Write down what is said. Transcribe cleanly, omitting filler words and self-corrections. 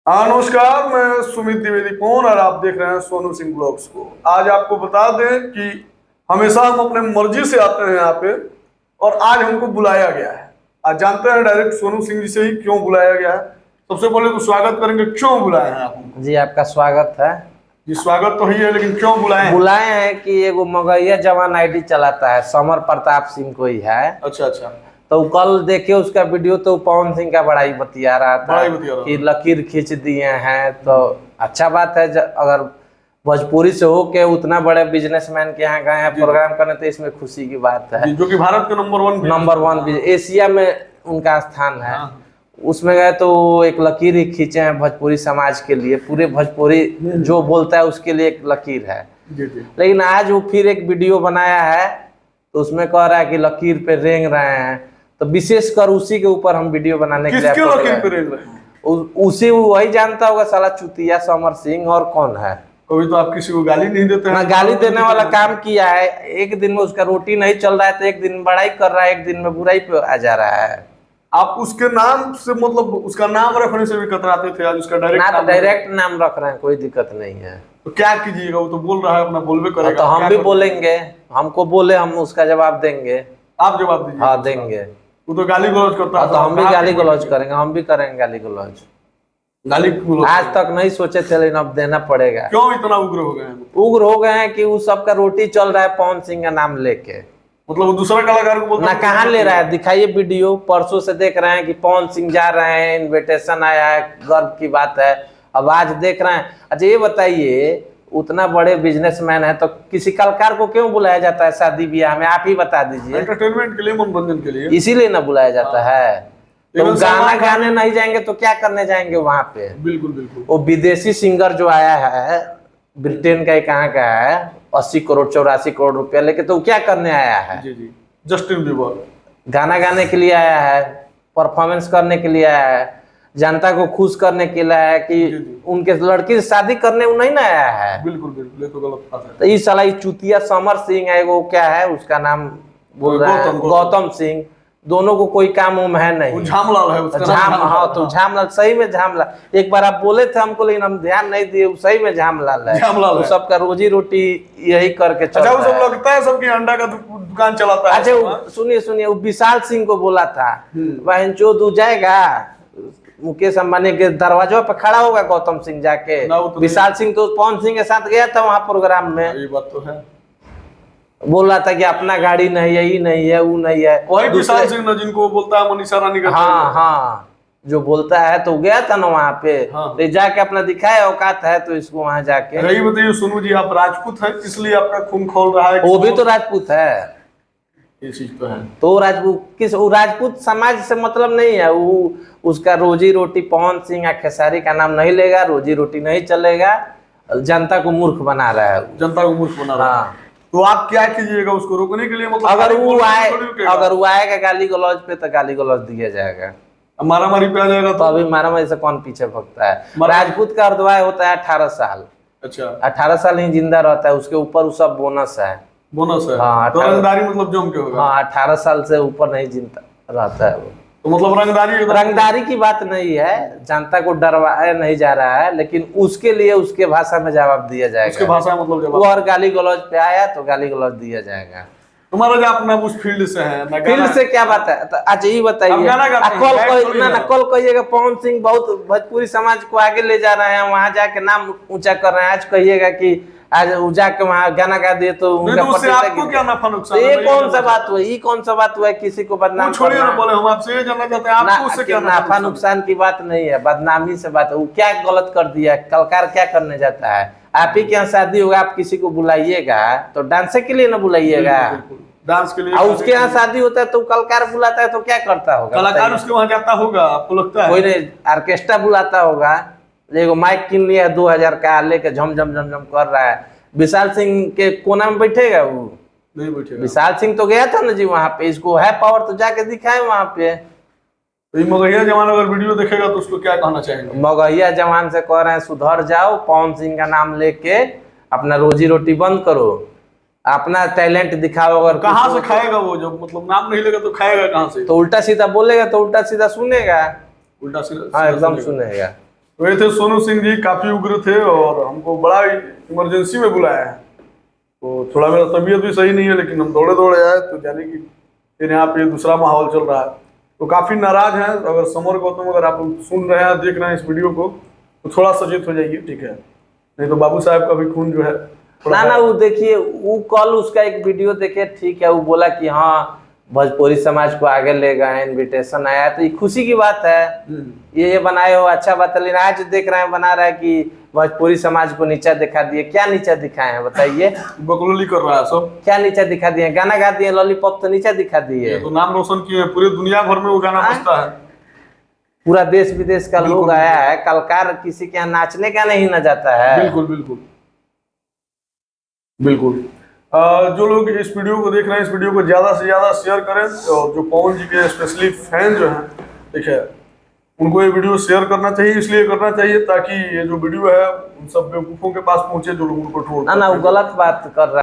नमस्कार, मैं सुमित द्विवेदी कौन और आप देख रहे हैं सोनू सिंह ब्लॉग्स को। आज आपको बता दें कि हमेशा हम अपने मर्जी से आते हैं यहाँ पे और आज हमको बुलाया गया है। आज जानते हैं डायरेक्ट सोनू सिंह जी से ही क्यों बुलाया गया है। सबसे पहले तो स्वागत करेंगे, क्यों बुलाए हैं आप हमको? जी आपका स्वागत है। जी स्वागत तो ही है, लेकिन क्यों बुलाए हैं? बुलाए हैं कि एगो मगहिया जवान आईडी चलाता है, समर प्रताप सिंह कोई है। अच्छा अच्छा। तो कल देखिए उसका वीडियो, तो पवन सिंह का बड़ाई बतिया रहा था कि लकीर खींच दिए हैं। तो अच्छा बात है, अगर भोजपुरी से हो के उतना बड़े बिजनेसमैन के यहाँ गए हैं प्रोग्राम करने, तो इसमें खुशी की बात है। जो कि भारत के नंबर वन एशिया में उनका स्थान है। उसमें गए तो एक लकीर ही खींचे हैं भोजपुरी समाज के लिए, पूरे भोजपुरी जो बोलता है उसके लिए एक लकीर है। लेकिन आज वो फिर एक वीडियो बनाया है, तो उसमें कह रहा है कि लकीर पे रेंग रहे हैं। तो विशेषकर उसी के ऊपर हम वीडियो बनाने के लिए लकीर पे रेंग रहे हैं? उसी वही जानता होगा, साला चुतिया समर सिंह, और कौन है। कभी तो आप किसी को गाली नहीं देते हैं? ना गाली देने वाला काम किया है। एक दिन में उसका रोटी नहीं चल रहा है तो एक दिन बड़ाई कर रहा है, एक दिन में बुराई पे आ जा रहा है। आप उसके नाम से, मतलब उसका नाम रखने से भी कतराते थे, आज उसका डायरेक्ट नाम रख रहे हैं, कोई दिक्कत नहीं है। तो क्या कीजिएगा? वो तो बोल रहा है, अपना बोलबे करेगा। तो हम भी बोलेंगे, हमको बोले, हम उसका जवाब देंगे। आप जवाब दीजिए। हाँ देंगे। वो तो गाली गलौज करता है। तो हम भी गाली गलौज करेंगे, हम भी करेंगे गाली गलौज। आज तक नहीं सोचे थे, लेकिन अब देना पड़ेगा। क्यों इतना उग्र हो गए हैं? उग्र हो गए हैं कि वो सबका रोटी चल रहा है पवन सिंह का नाम लेके। मतलब वो दूसरा कलाकार को बोलता ना कहाँ ले रहा है, दिखाइए वीडियो। परसों से देख रहे हैं कि पवन सिंह जा रहे हैं, इनविटेशन आया है, गर्व की बात है। अब आज देख रहे हैं। अच्छा ये बताइए, उतना बड़े बिजनेसमैन है तो किसी कलाकार को क्यों बुलाया जाता है शादी ब्याह में? आप ही बता दीजिए। एंटरटेनमेंट के लिए, मनोरंजन के लिए, इसीलिए ना बुलाया जाता है। तो गाना गाने नहीं जाएंगे तो क्या करने जाएंगे वहां पे? बिल्कुल बिल्कुल। वो विदेशी सिंगर जो आया है, ब्रिटेन का, कहाँ का है, 80 करोड़ 84 करोड़ रुपया लेके, तो क्या करने आया है? जी जी, जस्टिन बीबर। गाना गाने के लिए आया है, परफॉर्मेंस करने के लिए आया है, जनता को खुश करने के लिए आया है कि उनके लड़की से शादी करने वो नहीं ना आया है। बिल्कुल बिल्कुल, ये तो गलत बात है। तो इस साला चुतिया समर सिंह है, वो क्या है उसका नाम बोल रहा है, गौतम सिंह। दोनों को कोई काम उम है नहीं। झामलाल है उसका नाम। हाँ तो झामलाल, सही में झामलाल। एक बार आप बोले थे हमको, लेकिन हम ध्यान नहीं दिए, सही में झामलाल है। झामलाल सबका रोजी रोटी यही करके चल रहा है। अच्छा, वो सब लगता है सबकी अंडा का दुकान चलाता है। अच्छा सुनिए, वो विशाल सिंह को बोला था, बहन चोद जाएगा मुकेश अंबानी के दरवाजों पे खड़ा होगा गौतम सिंह जाके। विशाल सिंह तो पवन सिंह के साथ गया था वहां प्रोग्राम में। ये बात तो है। बोल रहा था कि अपना गाड़ी नहीं है, ये नहीं है, वो नहीं है। वही विशाल सिंह ना जिनको बोलता है मनीषा रानी का। हाँ, जो बोलता है, तो गया था ना वहाँ पे। तो जाके अपना दिखाया औकात है तो इसको वहां जाके। यही बताइए सोनू जी, आप राजपूत हैं इसलिए आपका खून खोल रहा है? वो भी तो राजपूत है। ये चीज तो है। तो राजपूत समाज से मतलब नहीं है। वो उसका रोजी रोटी, पवन सिंह या खेसारी का नाम नहीं लेगा, रोजी रोटी नहीं चलेगा। जनता को मूर्ख बना रहा है। जनता को मूर्ख बना रहा है। तो आप क्या कीजिएगा उसको रोकने के लिए? मतलब अगर वो आएगा गाली गलौज पे, तो गाली गलौज दिया जाएगा। मारामारी पे आ जाएगा तो अभी मारामारी से कौन पीछे भगता है? राजपूत का अर्धवाय होता है 18 साल। अच्छा, 18 साल ही जिंदा रहता है, उसके ऊपर वो सब बोनस है। बोनस है? हाँ, तो रंगदारी मतलब जम के होगा। हाँ, 18 साल से ऊपर नहीं जिंदा रहता है वो। तो मतलब रंगदारी की बात नहीं है, जनता को डरवाया नहीं जा रहा है, लेकिन उसके लिए उसके भाषा में जवाब दिया जाएगा। उसके भाषा में मतलब वो और गाली गलौज पे आया तो गाली गलौज दिया जाएगा। तुम्हारा जो अपना उस फील्ड से है ना, फील्ड से क्या बात है? अच्छा ये बताइए, कल कहिएगा पवन सिंह बहुत भोजपुरी समाज को आगे ले जा रहे हैं, वहां जाके नाम ऊंचा कर रहे हैं। आज कहिएगा कि आज जाके वहाँ गाना गा दिए तो उनका आपको क्या नफा नुकसान? ये कौन सा बात हुआ? ये कौन सा बात हुआ है किसी को बदनाम? छोड़िए ना, बोले हम आपसे ये जानना चाहते हैं, आपको उससे क्या नफा नुकसान की बात नहीं है, बदनामी से बात है। वो क्या गलत कर दिया? कलाकार क्या करने जाता है? आप ही के यहाँ शादी होगा, आप किसी को बुलाइएगा तो डांस के लिए ना बुलाइएगा, डांस के लिए। उसके यहाँ शादी होता है तो कलाकार बुलाता है तो क्या करता होगा? कलाकार उसके वहाँ जाता होगा, आपको लगता है? कोई नहीं, ऑर्केस्ट्रा बुलाता होगा। देखो माइक किन लिया 2000 का, लेके झम झम झम झम कर रहा है। विशाल सिंह के कोना में बैठेगा? वो नहीं बैठेगा। विशाल सिंह तो गया था ना जी वहां पे, इसको है पावर तो जाके दिखाए वहां पे। तो मगहिया जवान अगर वीडियो देखेगा तो उसको क्या कहना चाहेंगे? मगहिया जवान से कह रहे हैं सुधर जाओ, पवन सिंह का नाम लेके अपना रोजी रोटी बंद करो, अपना टैलेंट दिखाओ। अगर कहाँ से खाएगा वो? जब मतलब नाम नहीं लेगा तो खाएगा कहाँ से? तो उल्टा सीधा बोलेगा तो उल्टा सीधा सुनेगा। उल्टा सीधा? हाँ एकदम सुनेगा। तो ये थे सोनू सिंह जी, काफी उग्र थे और हमको बड़ा इमरजेंसी में बुलाया है। तो थोड़ा मेरा तबीयत भी सही नहीं है, लेकिन हम दौड़े दौड़े आए तो जाने की फिर यहाँ पे दूसरा माहौल चल रहा है, तो काफी नाराज हैं। अगर समर गौतम अगर आप सुन रहे हैं, देख रहे हैं इस वीडियो को, तो थोड़ा सचेत हो जाइए, ठीक है? नहीं तो बाबू साहब का भी खून जो है ना वो देखिए, वो कल उसका एक वीडियो देखे, ठीक है, वो बोला कि हाँ भोजपुरी समाज को आगे ले गए, इनविटेशन आया, तो ये खुशी की बात है। ये बनाए हो अच्छा बात है, लेकिन आज देख रहे हैं बना रहा है कि भोजपुरी समाज को नीचा दिखा दिए। क्या नीचा दिखाए हैं बताइए? बकलोली कर रहा है सब। क्या नीचा दिखा दिए? गाना गा दिए लॉलीपॉप, तो नीचा दिखा दिए। तो नाम रोशन किए, पूरे दुनिया भर में वो गाना बजता है, पूरा देश विदेश का लोग आया है। कलकार किसी के यहाँ नाचने का नहीं न जाता है। बिल्कुल बिल्कुल बिल्कुल। जो लोग इस वीडियो को देख रहे हैं, इस वीडियो को ज्यादा से ज्यादा शेयर करें, और जो पवन जी के स्पेशली फैन जो हैं, ठीक है, उनको ये वीडियो शेयर करना चाहिए। इसलिए करना चाहिए ताकि ये जो वीडियो है उन सब बेवकूफों के पास पहुंचे जो लोग उनको ट्रोल। ना वो गलत बात कर रहा है।